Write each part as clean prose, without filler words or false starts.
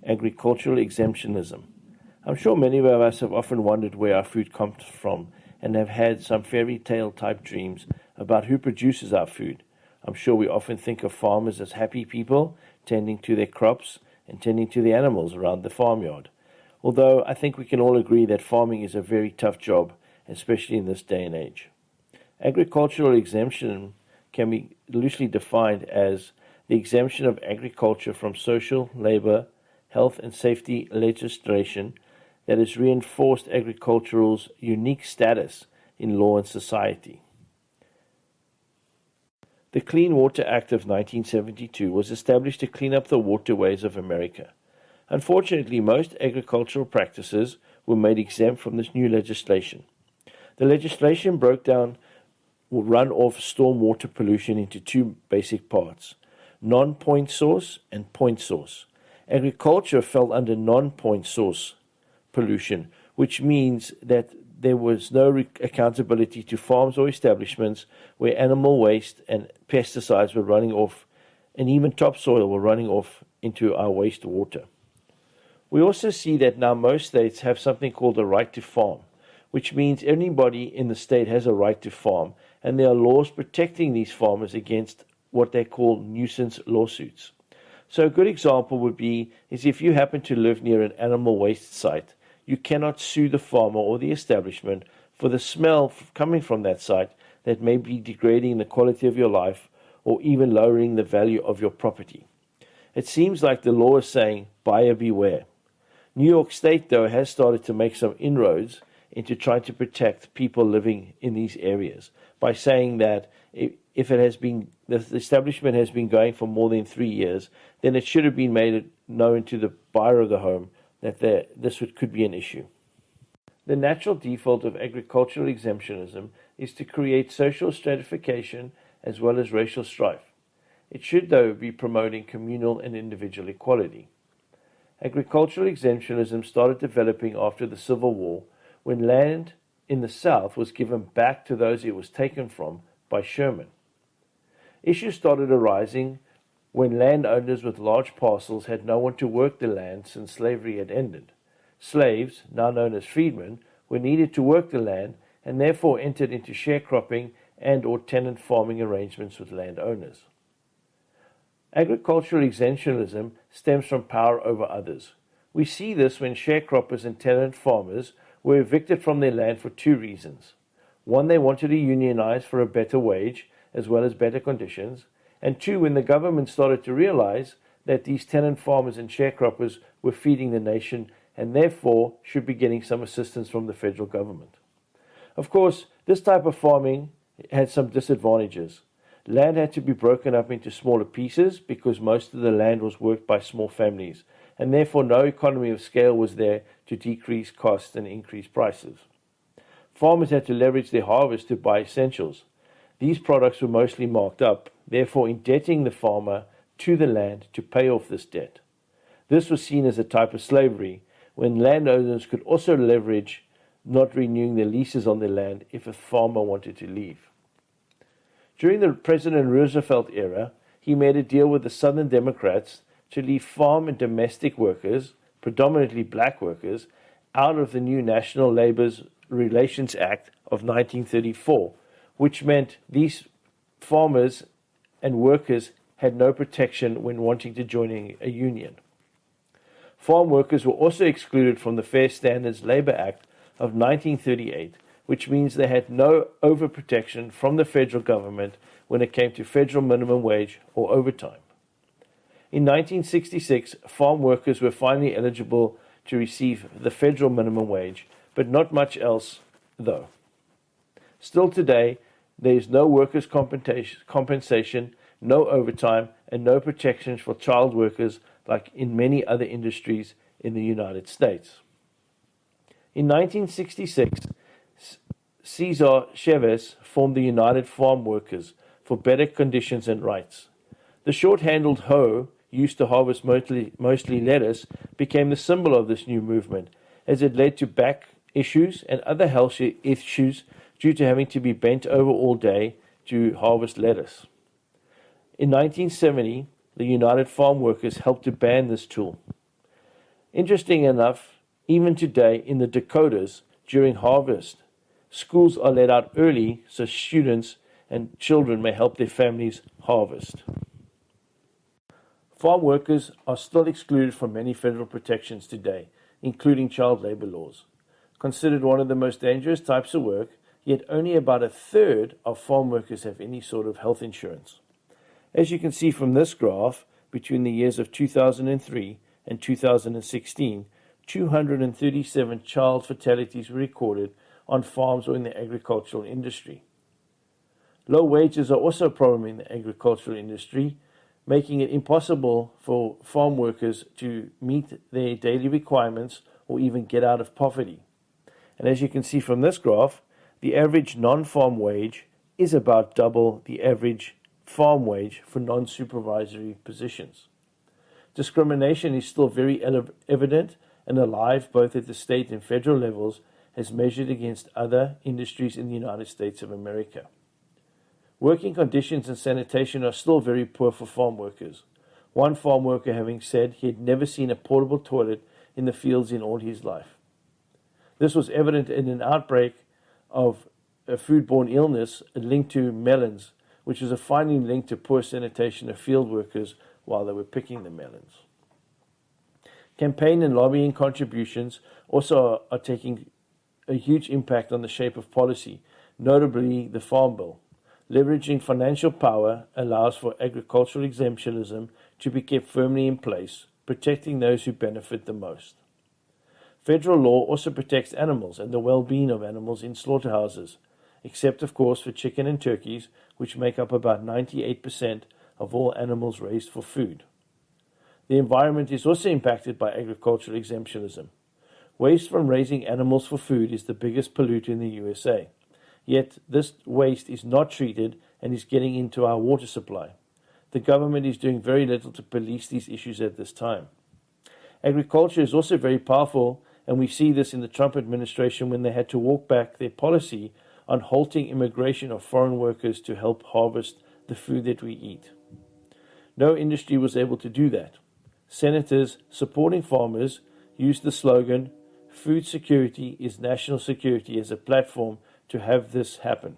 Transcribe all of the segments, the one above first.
agricultural exemptionalism. I'm sure many of us have often wondered where our food comes from and have had some fairy tale type dreams about who produces our food. I'm sure we often think of farmers as happy people tending to their crops and tending to the animals around the farmyard. Although I think we can all agree that farming is a very tough job, especially in this day and age. Agricultural exemption can be loosely defined as the exemption of agriculture from social, labor, health and safety legislation that has reinforced agriculture's unique status in law and society. The Clean Water Act of 1972 was established to clean up the waterways of America. Unfortunately, most agricultural practices were made exempt from this new legislation. The legislation broke down runoff stormwater pollution into two basic parts: non-point source and point source. Agriculture fell under non-point source pollution, which means that there was no accountability to farms or establishments where animal waste and pesticides were running off, and even topsoil were running off into our wastewater. We also see that now most states have something called a right to farm, which means anybody in the state has a right to farm, and there are laws protecting these farmers against what they call nuisance lawsuits. So a good example would be is if you happen to live near an animal waste site, you cannot sue the farmer or the establishment for the smell coming from that site that may be degrading the quality of your life or even lowering the value of your property. It seems like the law is saying, buyer beware. New York State, though, has started to make some inroads into trying to protect people living in these areas by saying that if the establishment has been going for more than 3 years, then it should have been made known to the buyer of the home that this could be an issue. The natural default of agricultural exemptionism is to create social stratification as well as racial strife. It should, though, be promoting communal and individual equality. Agricultural exemptionism started developing after the Civil War, when land in the South was given back to those it was taken from by Sherman. Issues started arising when landowners with large parcels had no one to work the land since slavery had ended. Slaves, now known as freedmen, were needed to work the land and therefore entered into sharecropping and or tenant farming arrangements with landowners. Agricultural exemptionalism stems from power over others. We see this when sharecroppers and tenant farmers were evicted from their land for two reasons. One, they wanted to unionize for a better wage as well as better conditions, and two, when the government started to realize that these tenant farmers and sharecroppers were feeding the nation and therefore should be getting some assistance from the federal government. Of course, this type of farming had some disadvantages. Land had to be broken up into smaller pieces because most of the land was worked by small families, and therefore no economy of scale was there to decrease costs and increase prices. Farmers had to leverage their harvest to buy essentials. These products were mostly marked up, therefore indebting the farmer to the land to pay off this debt. This was seen as a type of slavery, when landowners could also leverage not renewing their leases on their land if a farmer wanted to leave. During the President Roosevelt era, he made a deal with the Southern Democrats to leave farm and domestic workers, predominantly black workers, out of the new National Labor Relations Act of 1934, which meant these farmers and workers had no protection when wanting to join a union. Farm workers were also excluded from the Fair Standards Labor Act of 1938, which means they had no overprotection from the federal government when it came to federal minimum wage or overtime. In 1966, farm workers were finally eligible to receive the federal minimum wage, but not much else, though. Still today, there is no workers' compensation, no overtime, and no protections for child workers like in many other industries in the United States. In 1966, Cesar Chavez formed the United Farm Workers for better conditions and rights. The short-handled hoe, used to harvest mostly lettuce, became the symbol of this new movement, as it led to back issues and other health issues due to having to be bent over all day to harvest lettuce. In 1970, the United Farm Workers helped to ban this tool. Interesting enough, even today in the Dakotas during harvest, schools are let out early so students and children may help their families harvest. Farm workers are still excluded from many federal protections today, including child labor laws. Considered one of the most dangerous types of work, yet only about a third of farm workers have any sort of health insurance. As you can see from this graph, between the years of 2003 and 2016, 237 child fatalities were recorded on farms or in the agricultural industry. Low wages are also a problem in the agricultural industry, making it impossible for farm workers to meet their daily requirements or even get out of poverty. And as you can see from this graph, the average non-farm wage is about double the average farm wage for non-supervisory positions. Discrimination is still very evident and alive both at the state and federal levels as measured against other industries in the United States of America. Working conditions and sanitation are still very poor for farm workers. One farm worker having said he had never seen a portable toilet in the fields in all his life. This was evident in an outbreak of a foodborne illness linked to melons, which was a finding linked to poor sanitation of field workers while they were picking the melons. Campaign and lobbying contributions also are taking a huge impact on the shape of policy, notably the Farm Bill. Leveraging financial power allows for agricultural exemptionalism to be kept firmly in place, protecting those who benefit the most. Federal law also protects animals and the well-being of animals in slaughterhouses, except of course for chicken and turkeys, which make up about 98% of all animals raised for food. The environment is also impacted by agricultural exemptionalism. Waste from raising animals for food is the biggest polluter in the USA. Yet this waste is not treated and is getting into our water supply. The government is doing very little to police these issues at this time. Agriculture is also very powerful, and we see this in the Trump administration when they had to walk back their policy on halting immigration of foreign workers to help harvest the food that we eat. No industry was able to do that. Senators supporting farmers used the slogan, "Food security is national security," as a platform to have this happen.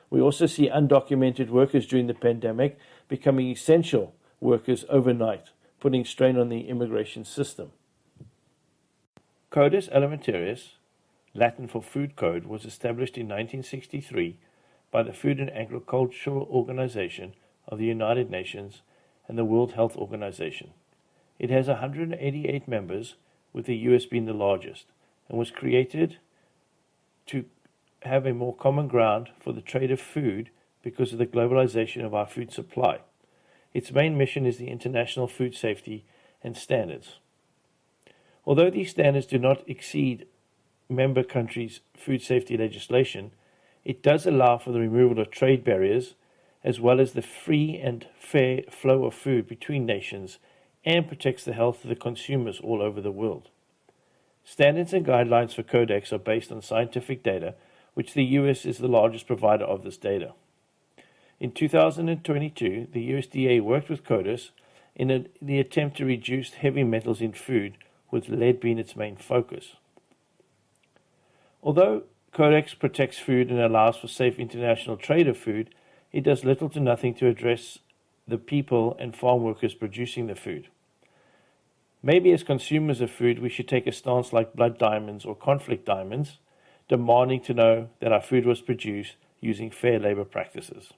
We also see undocumented workers during the pandemic becoming essential workers overnight, putting strain on the immigration system. Codus Alimentarius, Latin for Food Code, was established in 1963 by the Food and Agricultural Organization of the United Nations and the World Health Organization. It has 188 members, with the US being the largest, and was created to have a more common ground for the trade of food because of the globalization of our food supply. Its main mission is the international food safety and standards. Although these standards do not exceed member countries' food safety legislation, it does allow for the removal of trade barriers as well as the free and fair flow of food between nations and protects the health of the consumers all over the world. Standards and guidelines for Codex are based on scientific data, which the US is the largest provider of this data. In 2022, the USDA worked with CODIS in the attempt to reduce heavy metals in food, with lead being its main focus. Although Codex protects food and allows for safe international trade of food, it does little to nothing to address the people and farm workers producing the food. Maybe as consumers of food, we should take a stance like blood diamonds or conflict diamonds, demanding to know that our food was produced using fair labor practices.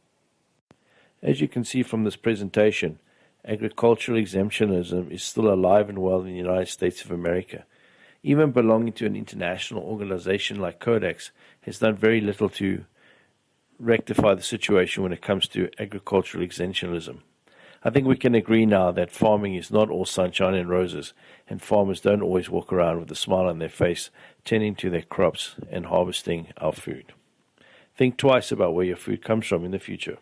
As you can see from this presentation, agricultural exemptionism is still alive and well in the United States of America. Even belonging to an international organization like Codex has done very little to rectify the situation when it comes to agricultural exemptionism. I think we can agree now that farming is not all sunshine and roses, and farmers don't always walk around with a smile on their face, tending to their crops and harvesting our food. Think twice about where your food comes from in the future.